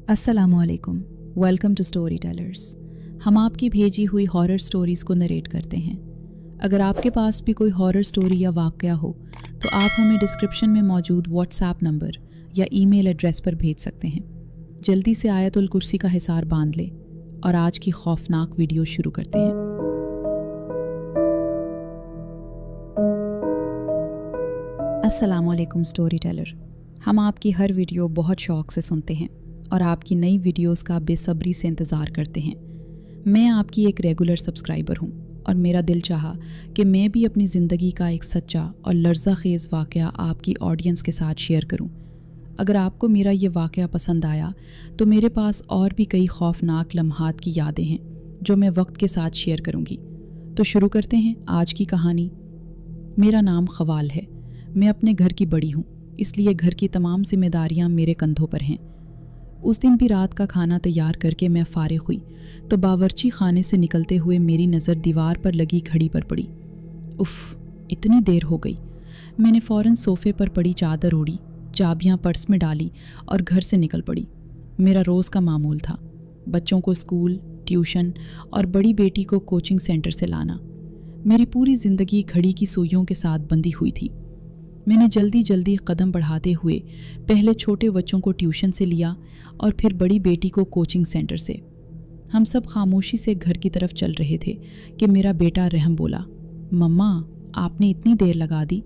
अस्सलामु अलैकुम, welcome to story tellers. हम आपकी भेजी हुई हॉरर स्टोरीज़ को नरेट करते हैं। अगर आपके पास भी कोई हॉरर स्टोरी या वाक़या हो तो आप हमें डिस्क्रिप्शन में मौजूद व्हाट्सएप नंबर या ईमेल एड्रेस पर भेज सकते हैं। जल्दी से आयतुल कुर्सी का हिसार बांध लें और आज की खौफनाक वीडियो शुरू करते हैं। अस्सलामु अलैकुम स्टोरी टेलर। हम आपकी हर वीडियो बहुत शौक़ से सुनते हैं और आपकी नई वीडियोस का बेसब्री से इंतज़ार करते हैं। मैं आपकी एक रेगुलर सब्सक्राइबर हूं और मेरा दिल चाहा कि मैं भी अपनी ज़िंदगी का एक सच्चा और लर्ज़ाखेज़ वाक़या आपकी ऑडियंस के साथ शेयर करूं। अगर आपको मेरा ये वाक़या पसंद आया तो मेरे पास और भी कई खौफनाक लम्हात की यादें हैं जो मैं वक्त के साथ शेयर करूंगी। तो शुरू करते हैं आज की कहानी। मेरा नाम ख़वाल है। मैं अपने घर की बड़ी हूँ, इसलिए घर की तमाम जिम्मेदारियाँ मेरे कंधों पर हैं। उस दिन भी रात का खाना तैयार करके मैं फारिग हुई तो बावर्ची खाने से निकलते हुए मेरी नज़र दीवार पर लगी घड़ी पर पड़ी। उफ़, इतनी देर हो गई। मैंने फ़ौरन सोफ़े पर पड़ी चादर ओढ़ी, चाबियाँ पर्स में डाली और घर से निकल पड़ी। मेरा रोज़ का मामूल था, बच्चों को स्कूल, ट्यूशन और बड़ी बेटी को कोचिंग सेंटर से लाना। मेरी पूरी ज़िंदगी घड़ी की सुइयों के साथ बंधी हुई थी। मैंने जल्दी जल्दी कदम बढ़ाते हुए पहले छोटे बच्चों को ट्यूशन से लिया और फिर बड़ी बेटी को कोचिंग सेंटर से। हम सब खामोशी से घर की तरफ चल रहे थे कि मेरा बेटा रहम बोला, मम्मा आपने इतनी देर लगा दी।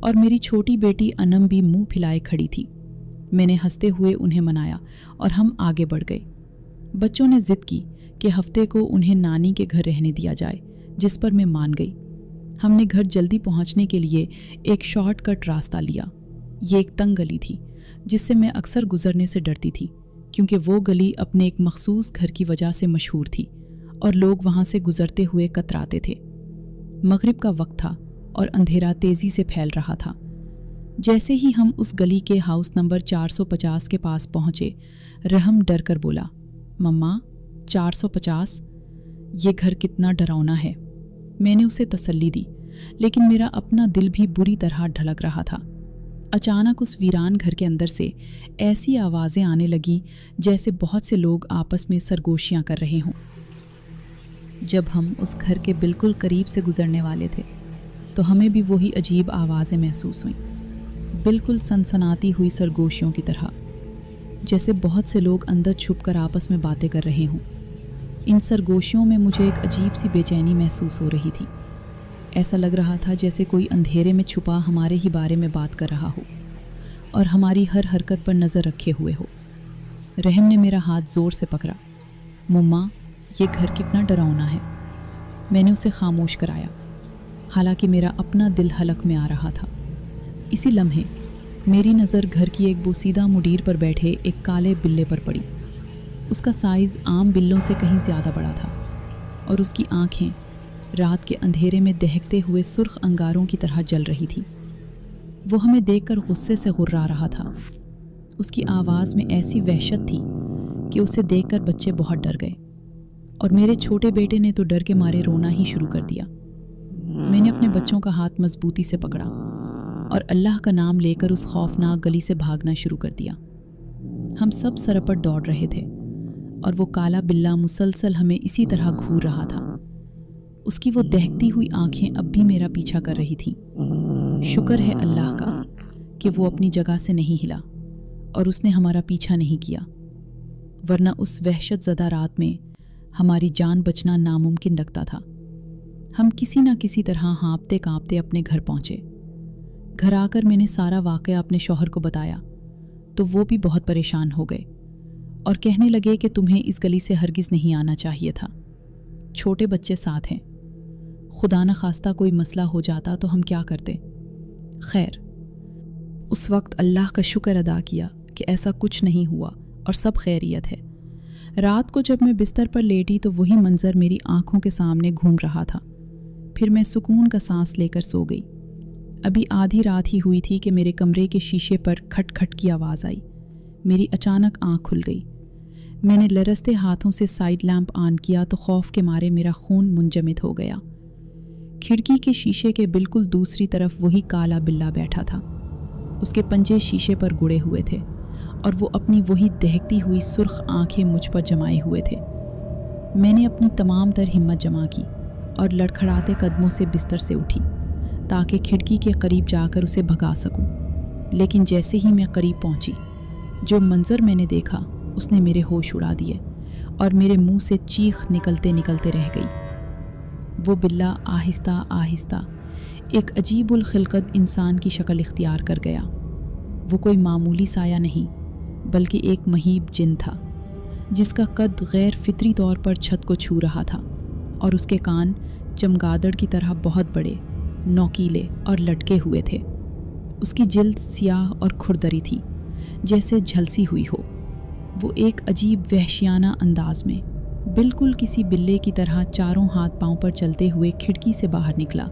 और मेरी छोटी बेटी अनम भी मुंह फैलाए खड़ी थी। मैंने हंसते हुए उन्हें मनाया और हम आगे बढ़ गए। बच्चों ने ज़िद की कि हफ्ते को उन्हें नानी के घर रहने दिया जाए, जिस पर मैं मान गई। हमने घर जल्दी पहुंचने के लिए एक शॉर्टकट रास्ता लिया। ये एक तंग गली थी जिससे मैं अक्सर गुजरने से डरती थी, क्योंकि वो गली अपने एक मखसूस घर की वजह से मशहूर थी और लोग वहां से गुजरते हुए कतराते थे। मगरिब का वक्त था और अंधेरा तेज़ी से फैल रहा था। जैसे ही हम उस गली के हाउस नंबर 450 के पास पहुंचे, रहम डर कर बोला, मम्मा 450? ये घर कितना डरावना है। मैंने उसे तसल्ली दी, लेकिन मेरा अपना दिल भी बुरी तरह ढलक रहा था। अचानक उस वीरान घर के अंदर से ऐसी आवाज़ें आने लगीं जैसे बहुत से लोग आपस में सरगोशियां कर रहे हों। जब हम उस घर के बिल्कुल करीब से गुजरने वाले थे तो हमें भी वही अजीब आवाज़ें महसूस हुईं, बिल्कुल सनसनाती हुई सरगोशियों की तरह, जैसे बहुत से लोग अंदर छुपकर आपस में बातें कर रहे हों। इन सरगोशियों में मुझे एक अजीब सी बेचैनी महसूस हो रही थी। ऐसा लग रहा था जैसे कोई अंधेरे में छुपा हमारे ही बारे में बात कर रहा हो और हमारी हर हरकत पर नज़र रखे हुए हो। रहम ने मेरा हाथ ज़ोर से पकड़ा। मम्मा ये घर कितना डरावना है। मैंने उसे खामोश कराया, हालांकि मेरा अपना दिल हलक में आ रहा था। इसी लम्हे मेरी नज़र घर की एक बोसीदा मुडीर पर बैठे एक काले बिल्ले पर पड़ी। उसका साइज़ आम बिल्लों से कहीं ज़्यादा बड़ा था और उसकी आँखें रात के अंधेरे में दहकते हुए सुर्ख अंगारों की तरह जल रही थी। वो हमें देखकर गुस्से से गुर्रा रहा था। उसकी आवाज़ में ऐसी वहशत थी कि उसे देखकर बच्चे बहुत डर गए और मेरे छोटे बेटे ने तो डर के मारे रोना ही शुरू कर दिया। मैंने अपने बच्चों का हाथ मजबूती से पकड़ा और अल्लाह का नाम लेकर उस खौफनाक गली से भागना शुरू कर दिया। हम सब सरपट दौड़ रहे थे और वो काला बिल्ला मुसलसल हमें इसी तरह घूर रहा था। उसकी वो दहकती हुई आंखें अब भी मेरा पीछा कर रही थीं। शुक्र है अल्लाह का कि वो अपनी जगह से नहीं हिला और उसने हमारा पीछा नहीं किया, वरना उस वहशत ज़दा रात में हमारी जान बचना नामुमकिन लगता था। हम किसी न किसी तरह हाँपते काँपते अपने घर पहुँचे। घर आकर मैंने सारा वाक़या अपने शौहर को बताया तो वो भी बहुत परेशान हो गए और कहने लगे कि तुम्हें इस गली से हरगिज़ नहीं आना चाहिए था। छोटे बच्चे साथ हैं, खुदा न खास्ता कोई मसला हो जाता तो हम क्या करते। खैर, उस वक्त अल्लाह का शुक्र अदा किया कि ऐसा कुछ नहीं हुआ और सब खैरियत है। रात को जब मैं बिस्तर पर लेटी तो वही मंज़र मेरी आंखों के सामने घूम रहा था। फिर मैं सुकून का सांस लेकर सो गई। अभी आधी रात ही हुई थी कि मेरे कमरे के शीशे पर खट खट की आवाज़ आई। मेरी अचानक आँख खुल गई। मैंने लरसते हाथों से साइड लैंप ऑन किया तो खौफ के मारे मेरा खून मुंजमद हो गया। खिड़की के शीशे के बिल्कुल दूसरी तरफ वही काला बिल्ला बैठा था। उसके पंजे शीशे पर गुड़े हुए थे और वो अपनी वही दहकती हुई सुर्ख आंखें मुझ पर जमाए हुए थे। मैंने अपनी तमाम तर हिम्मत जमा की और लड़खड़ाते कदमों से बिस्तर से उठी ताकि खिड़की के करीब जाकर उसे भगा सकूं। लेकिन जैसे ही मैं करीब पहुंची, जो मंजर मैंने देखा उसने मेरे होश उड़ा दिए और मेरे मुंह से चीख निकलते निकलते रह गई। वो बिल्ला आहिस्ता आहिस्ता एक अजीबुल खिलकत इंसान की शक्ल इख्तियार कर गया। वो कोई मामूली साया नहीं बल्कि एक महीब जिन था, जिसका कद गैर फितरी तौर पर छत को छू रहा था और उसके कान चमगादड़ की तरह बहुत बड़े, नोकीले और लटके हुए थे। उसकी जिल्द सियाह और खुरदरी थी, जैसे झलसी हुई हो। वो एक अजीब वहशियाना अंदाज में बिल्कुल किसी बिल्ले की तरह चारों हाथ पांव पर चलते हुए खिड़की से बाहर निकला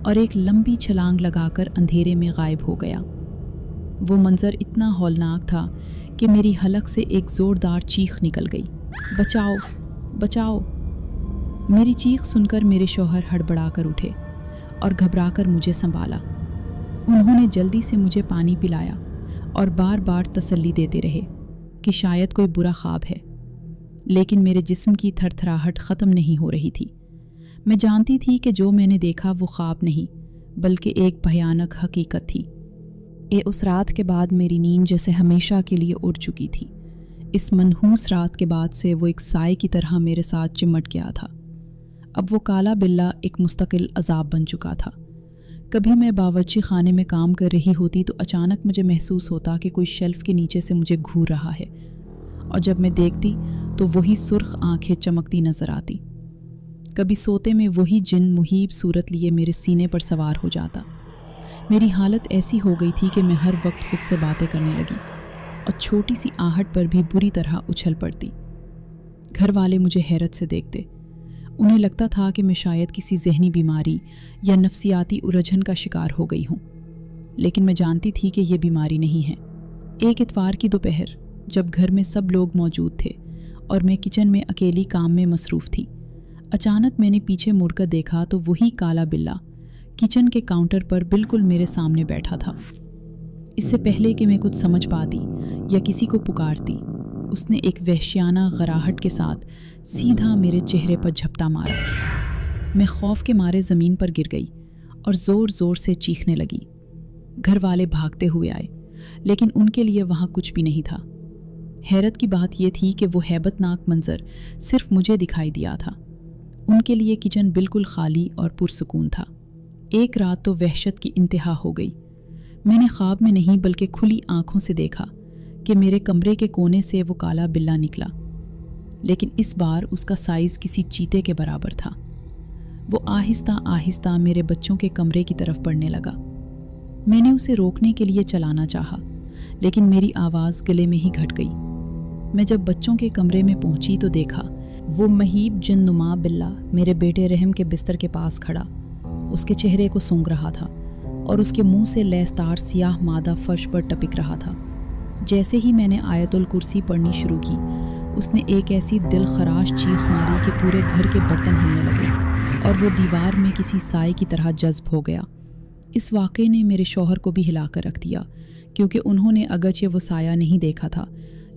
और एक लंबी छलांग लगाकर अंधेरे में गायब हो गया। वो मंजर इतना हौलनाक था कि मेरी हलक से एक ज़ोरदार चीख निकल गई, बचाओ बचाओ। मेरी चीख सुनकर मेरे शौहर हड़बड़ा कर उठे और घबराकर मुझे संभाला। उन्होंने जल्दी से मुझे पानी पिलाया और बार बार तसल्ली देते रहे कि शायद कोई बुरा ख्वाब है। लेकिन मेरे जिस्म की थरथराहट ख़त्म नहीं हो रही थी। मैं जानती थी कि जो मैंने देखा वो ख्वाब नहीं बल्कि एक भयानक हकीकत थी। उस रात के बाद मेरी नींद जैसे हमेशा के लिए उड़ चुकी थी। इस मनहूस रात के बाद से वो एक साए की तरह मेरे साथ चिमट गया था। अब वो काला बिल्ला एक मुस्तकिल अजाब बन चुका था। कभी मैं बावर्ची खाने में काम कर रही होती तो अचानक मुझे महसूस होता कि कोई शेल्फ के नीचे से मुझे घूर रहा है, और जब मैं देखती तो वही सुर्ख आंखें चमकती नजर आती। कभी सोते में वही जिन मुहीब सूरत लिए मेरे सीने पर सवार हो जाता। मेरी हालत ऐसी हो गई थी कि मैं हर वक्त खुद से बातें करने लगी और छोटी सी आहट पर भी बुरी तरह उछल पड़ती। घर वाले मुझे हैरत से देखते। उन्हें लगता था कि मैं शायद किसी जहनी बीमारी या नफसियाती उलझन का शिकार हो गई हूँ, लेकिन मैं जानती थी कि यह बीमारी नहीं है। एक इतवार की दोपहर जब घर में सब लोग मौजूद थे और मैं किचन में अकेली काम में मसरूफ़ थी, अचानक मैंने पीछे मुड़कर देखा तो वही काला बिल्ला किचन के काउंटर पर बिल्कुल मेरे सामने बैठा था। इससे पहले कि मैं कुछ समझ पाती या किसी को पुकारती, उसने एक वहशियाना गराहट के साथ सीधा मेरे चेहरे पर झपटा मारा। मैं खौफ के मारे ज़मीन पर गिर गई और ज़ोर ज़ोर से चीखने लगी। घर वाले भागते हुए आए, लेकिन उनके लिए वहाँ कुछ भी नहीं था। हैरत की बात यह थी कि वो हैबतनाक मंजर सिर्फ मुझे दिखाई दिया था। उनके लिए किचन बिल्कुल खाली और पुरसुकून था। एक रात तो वहशत की इंतहा हो गई। मैंने ख्वाब में नहीं बल्कि खुली आंखों से देखा कि मेरे कमरे के कोने से वो काला बिल्ला निकला, लेकिन इस बार उसका साइज़ किसी चीते के बराबर था। वो आहिस्ता आहिस्ता मेरे बच्चों के कमरे की तरफ बढ़ने लगा। मैंने उसे रोकने के लिए चलाना चाहा, लेकिन मेरी आवाज़ गले में ही घट गई। मैं जब बच्चों के कमरे में पहुंची तो देखा वो महीब जिन्नुमा बिल्ला मेरे बेटे रहम के बिस्तर के पास खड़ा उसके चेहरे को सूंघ रहा था और उसके मुंह से लैसदार सियाह मादा फर्श पर टपक रहा था। जैसे ही मैंने आयतुल कुर्सी पढ़नी शुरू की, उसने एक ऐसी दिल खराश चीख मारी कि पूरे घर के बर्तन हिलने लगे और वो दीवार में किसी साए की तरह जज्ब हो गया। इस वाक़े ने मेरे शौहर को भी हिलाकर रख दिया, क्योंकि उन्होंने अगरचे वो साया नहीं देखा था,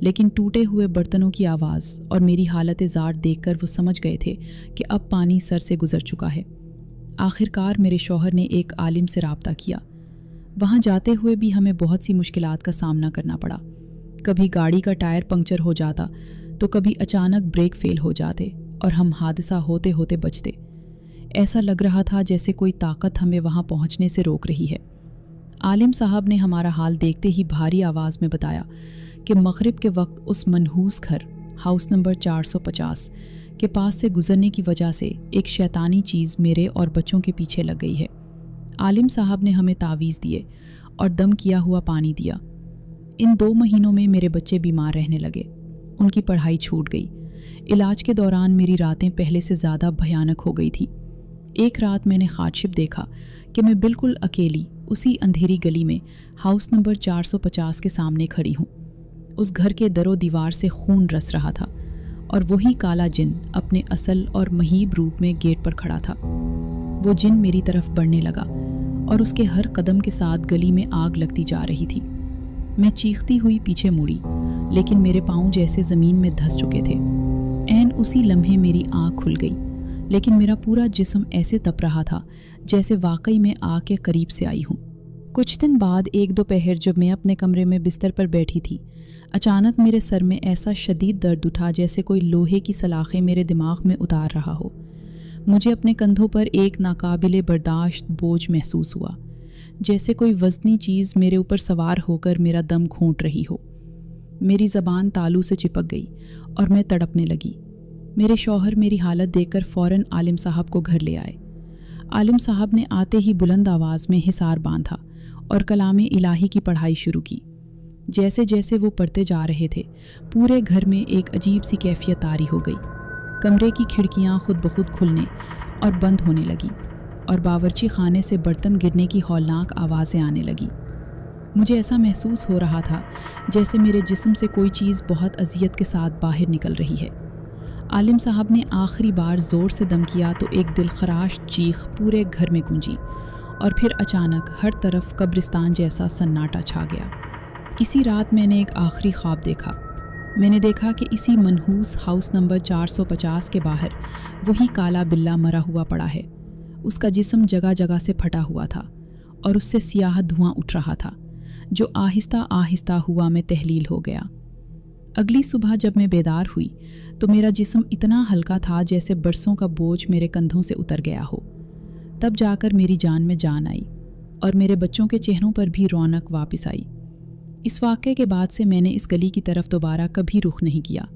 लेकिन टूटे हुए बर्तनों की आवाज़ और मेरी हालत ज़ार देखकर वो समझ गए थे कि अब पानी सर से गुजर चुका है। आखिरकार मेरे शौहर ने एक आलिम से राब्ता किया। वहाँ जाते हुए भी हमें बहुत सी मुश्किलात का सामना करना पड़ा। कभी गाड़ी का टायर पंक्चर हो जाता तो कभी अचानक ब्रेक फेल हो जाते और हम हादसा होते होते बचते। ऐसा लग रहा था जैसे कोई ताकत हमें वहाँ पहुँचने से रोक रही है। आलिम साहब ने हमारा हाल देखते ही भारी आवाज़ में बताया कि मगरिब के वक्त उस मनहूस घर हाउस नंबर 450 के पास से गुजरने की वजह से एक शैतानी चीज़ मेरे और बच्चों के पीछे लग गई है। आलिम साहब ने हमें तावीज़ दिए और दम किया हुआ पानी दिया। इन 2 महीनों में मेरे बच्चे बीमार रहने लगे। उनकी पढ़ाई छूट गई। इलाज के दौरान मेरी रातें पहले से ज़्यादा भयानक हो गई थी। एक रात मैंने ख्वाहिश देखा कि मैं बिल्कुल अकेली उसी अंधेरी गली में हाउस नंबर 450 के सामने खड़ी हूँ। उस घर के दरो दीवार से खून रस रहा था और वही काला जिन अपने असल और महीब रूप में गेट पर खड़ा था। वो जिन मेरी तरफ बढ़ने लगा और उसके हर कदम के साथ गली में आग लगती जा रही थी। मैं चीखती हुई पीछे मुड़ी, लेकिन मेरे पाँव जैसे ज़मीन में धंस चुके थे। ऐन उसी लम्हे मेरी आँख खुल गई, लेकिन मेरा पूरा जिस्म ऐसे तप रहा था जैसे वाकई में आग के करीब से आई हूँ। कुछ दिन बाद एक दोपहर जब मैं अपने कमरे में बिस्तर पर बैठी थी, अचानक मेरे सर में ऐसा शदीद दर्द उठा जैसे कोई लोहे की सलाखें मेरे दिमाग में उतार रहा हो। मुझे अपने कंधों पर एक नाकाबिले बर्दाश्त बोझ महसूस हुआ, जैसे कोई वज़नी चीज़ मेरे ऊपर सवार होकर मेरा दम घोंट रही हो। मेरी ज़बान तालू से चिपक गई और मैं तड़पने लगी। मेरे शौहर मेरी हालत देखकर फ़ौरन आलिम साहब को घर ले आए। आलिम साहब ने आते ही बुलंद आवाज़ में हिसार बांधा और कलामे इलाही की पढ़ाई शुरू की। जैसे जैसे वो पढ़ते जा रहे थे, पूरे घर में एक अजीब सी कैफियत तारी हो गई। कमरे की खिड़कियां खुद ब खुद खुलने और बंद होने लगी और बावर्ची खाने से बर्तन गिरने की हौलनाक आवाज़ें आने लगी। मुझे ऐसा महसूस हो रहा था जैसे मेरे जिस्म से कोई चीज़ बहुत अजियत के साथ बाहर निकल रही है। आलिम साहब ने आखिरी बार ज़ोर से दम किया तो एक दिलखराश चीख पूरे घर में गूंजी और फिर अचानक हर तरफ कब्रिस्तान जैसा सन्नाटा छा गया। इसी रात मैंने एक आखिरी ख्वाब देखा। मैंने देखा कि इसी मनहूस हाउस नंबर 450 के बाहर वही काला बिल्ला मरा हुआ पड़ा है। उसका जिस्म जगह जगह से फटा हुआ था और उससे सियाह धुआं उठ रहा था जो आहिस्ता आहिस्ता हुआ में तहलील हो गया। अगली सुबह जब मैं बेदार हुई तो मेरा जिस्म इतना हल्का था जैसे बरसों का बोझ मेरे कंधों से उतर गया हो। तब जाकर मेरी जान में जान आई और मेरे बच्चों के चेहरों पर भी रौनक वापस आई। इस वाक़े के बाद से मैंने इस गली की तरफ दोबारा कभी रुख नहीं किया,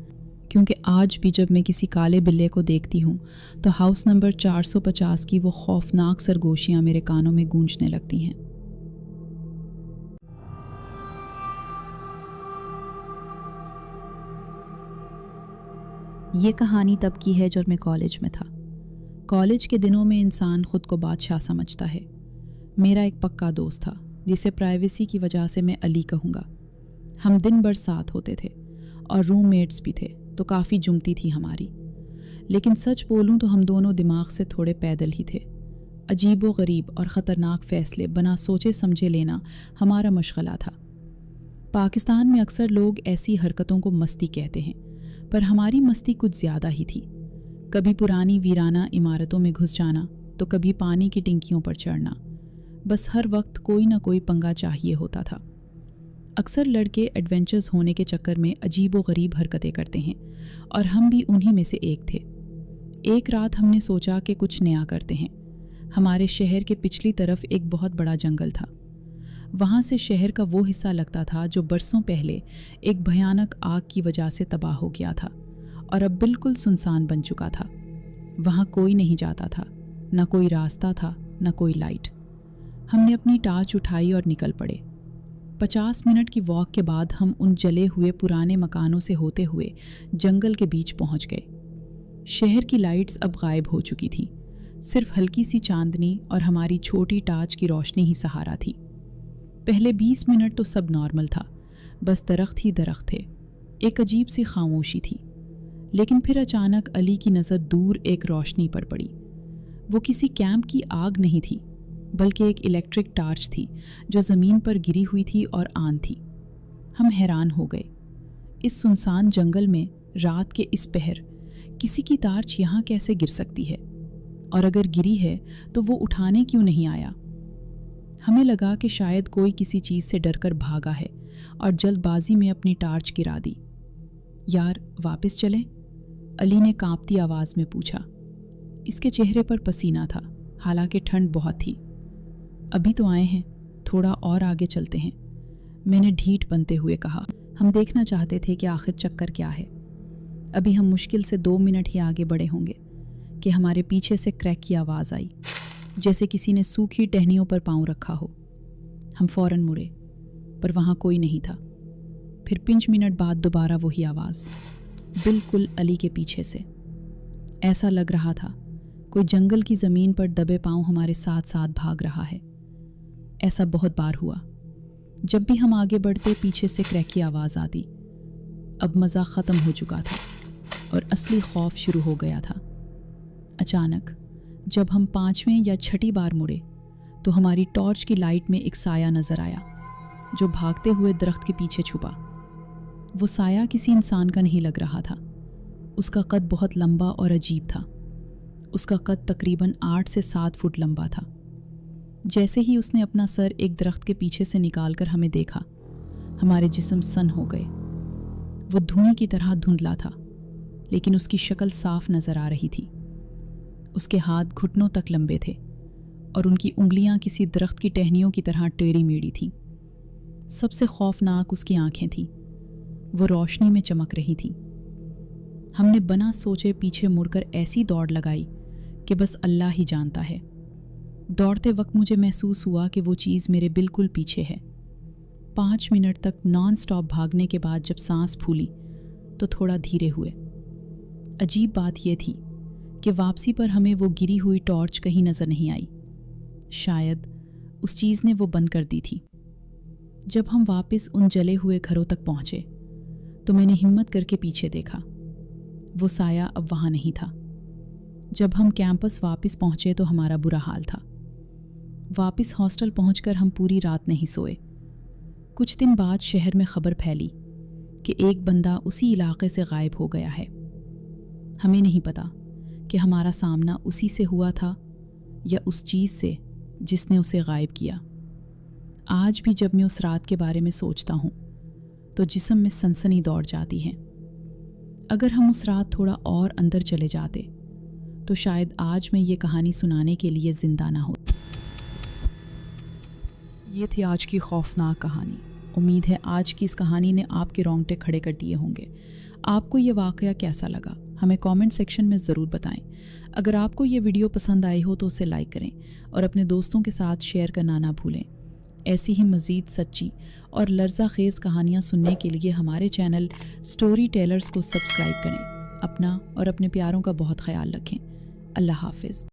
क्योंकि आज भी जब मैं किसी काले बिल्ले को देखती हूँ तो हाउस नंबर 450 की वो खौफनाक सरगोशियाँ मेरे कानों में गूंजने लगती हैं। ये कहानी तब की है जब मैं कॉलेज में था। कॉलेज के दिनों में इंसान खुद को बादशाह समझता है। मेरा एक पक्का दोस्त था जिसे प्राइवेसी की वजह से मैं अली कहूँगा। हम दिन भर साथ होते थे और रूममेट्स भी थे, तो काफ़ी जुमती थी हमारी। लेकिन सच बोलूँ तो हम दोनों दिमाग से थोड़े पैदल ही थे। अजीबो गरीब और ख़तरनाक फ़ैसले बिना सोचे समझे लेना हमारा मशगला था। पाकिस्तान में अक्सर लोग ऐसी हरकतों को मस्ती कहते हैं, पर हमारी मस्ती कुछ ज़्यादा ही थी। कभी पुरानी वीराना इमारतों में घुस जाना तो कभी पानी की टिंकियों पर चढ़ना। बस हर वक्त कोई ना कोई पंगा चाहिए होता था। अक्सर लड़के एडवेंचर्स होने के चक्कर में अजीब व गरीब हरकतें करते हैं और हम भी उन्हीं में से एक थे। एक रात हमने सोचा कि कुछ नया करते हैं। हमारे शहर के पिछली तरफ एक बहुत बड़ा जंगल था। वहाँ से शहर का वो हिस्सा लगता था जो बरसों पहले एक भयानक आग की वजह से तबाह हो गया था और अब बिल्कुल सुनसान बन चुका था। वहाँ कोई नहीं जाता था, न कोई रास्ता था, न कोई लाइट। हमने अपनी टार्च उठाई और निकल पड़े। 50 मिनट की वॉक के बाद हम उन जले हुए पुराने मकानों से होते हुए जंगल के बीच पहुंच गए। शहर की लाइट्स अब गायब हो चुकी थी। सिर्फ हल्की सी चांदनी और हमारी छोटी टार्च की रोशनी ही सहारा थी। पहले 20 मिनट तो सब नॉर्मल था, बस दरख्त ही दरख्त थे। एक अजीब सी खामोशी थी। लेकिन फिर अचानक अली की नज़र दूर एक रोशनी पर पड़ी। वो किसी कैंप की आग नहीं थी, बल्कि एक इलेक्ट्रिक टार्च थी जो ज़मीन पर गिरी हुई थी और आन थी। हम हैरान हो गए। इस सुनसान जंगल में रात के इस पहर किसी की टार्च यहाँ कैसे गिर सकती है, और अगर गिरी है तो वो उठाने क्यों नहीं आया। हमें लगा कि शायद कोई किसी चीज़ से डरकर भागा है और जल्दबाजी में अपनी टार्च गिरा दी। यार वापस चलें? अली ने कांपती आवाज़ में पूछा। इसके चेहरे पर पसीना था, हालांकि ठंड बहुत थी। अभी तो आए हैं, थोड़ा और आगे चलते हैं, मैंने ढीठ बनते हुए कहा। हम देखना चाहते थे कि आखिर चक्कर क्या है। अभी हम मुश्किल से 2 मिनट ही आगे बढ़े होंगे कि हमारे पीछे से क्रैक की आवाज़ आई, जैसे किसी ने सूखी टहनियों पर पाँव रखा हो। हम फौरन मुड़े, पर वहाँ कोई नहीं था। फिर 5 मिनट बाद दोबारा वही आवाज़, बिल्कुल अली के पीछे से। ऐसा लग रहा था कोई जंगल की ज़मीन पर दबे पाँव हमारे साथ साथ भाग रहा है। ऐसा बहुत बार हुआ। जब भी हम आगे बढ़ते पीछे से क्रैक की आवाज़ आती। अब मज़ा ख़त्म हो चुका था और असली खौफ शुरू हो गया था। अचानक जब हम 5वें या 6ठी बार मुड़े तो हमारी टॉर्च की लाइट में एक साया नज़र आया। جو بھاگتے ہوئے درخت کے پیچھے چھپا۔ وہ سایہ کسی انسان کا نہیں لگ رہا تھا۔ اس کا قد بہت لمبا اور عجیب تھا۔ اس کا قد تقریباً 8 سے 7 فٹ لمبا تھا۔ جیسے ہی اس نے اپنا سر ایک درخت کے پیچھے سے نکال کر ہمیں دیکھا، ہمارے جسم سن ہو گئے۔ وہ دھوئیں کی طرح دھندلا تھا، لیکن اس کی شکل صاف نظر آ رہی تھی۔ اس کے ہاتھ گھٹنوں تک لمبے تھے اور ان کی انگلیاں کسی درخت کی ٹہنیوں کی طرح ٹیڑھی میڑھی تھیں۔ سب سے خوفناک اس کی آنکھیں تھیں۔ وہ روشنی میں چمک رہی تھیں۔ ہم نے بنا سوچے پیچھے مڑ کر ایسی دوڑ لگائی کہ بس اللہ ہی جانتا ہے۔ دوڑتے وقت مجھے محسوس ہوا کہ وہ چیز میرے بالکل پیچھے ہے۔ 5 منٹ تک نان سٹاپ بھاگنے کے بعد جب سانس پھولی تو تھوڑا دھیرے ہوئے۔ عجیب بات یہ تھی کہ واپسی پر ہمیں وہ گری ہوئی ٹارچ کہیں نظر نہیں آئی۔ شاید اس چیز نے وہ بند کر دی تھی۔ جب ہم واپس ان جلے ہوئے گھروں تک پہنچے تو میں نے ہمت کر کے پیچھے دیکھا۔ وہ سایہ اب وہاں نہیں تھا۔ جب ہم کیمپس واپس پہنچے تو ہمارا برا حال تھا۔ واپس ہاسٹل پہنچ کر ہم پوری رات نہیں سوئے۔ کچھ دن بعد شہر میں خبر پھیلی کہ ایک بندہ اسی علاقے سے غائب ہو گیا ہے۔ ہمیں نہیں پتا کہ ہمارا سامنا اسی سے ہوا تھا یا اس چیز سے جس نے اسے غائب کیا۔ آج بھی جب میں اس رات کے بارے میں سوچتا ہوں تو جسم میں سنسنی دوڑ جاتی ہے۔ اگر ہم اس رات تھوڑا اور اندر چلے جاتے تو شاید آج میں یہ کہانی سنانے کے لیے زندہ نہ ہوتی۔ یہ تھی آج کی خوفناک کہانی۔ امید ہے آج کی اس کہانی نے آپ کے رونگٹے کھڑے کر دیے ہوں گے۔ آپ کو یہ واقعہ کیسا لگا ہمیں کامنٹ سیکشن میں ضرور بتائیں۔ اگر آپ کو یہ ویڈیو پسند آئی ہو تو اسے لائک کریں اور اپنے دوستوں کے ساتھ شیئر کرنا نہ بھولیں۔ ایسی ہی مزید سچی اور لرزہ خیز کہانیاں سننے کے لیے ہمارے چینل سٹوری ٹیلرز کو سبسکرائب کریں۔ اپنا اور اپنے پیاروں کا بہت خیال رکھیں۔ اللہ حافظ۔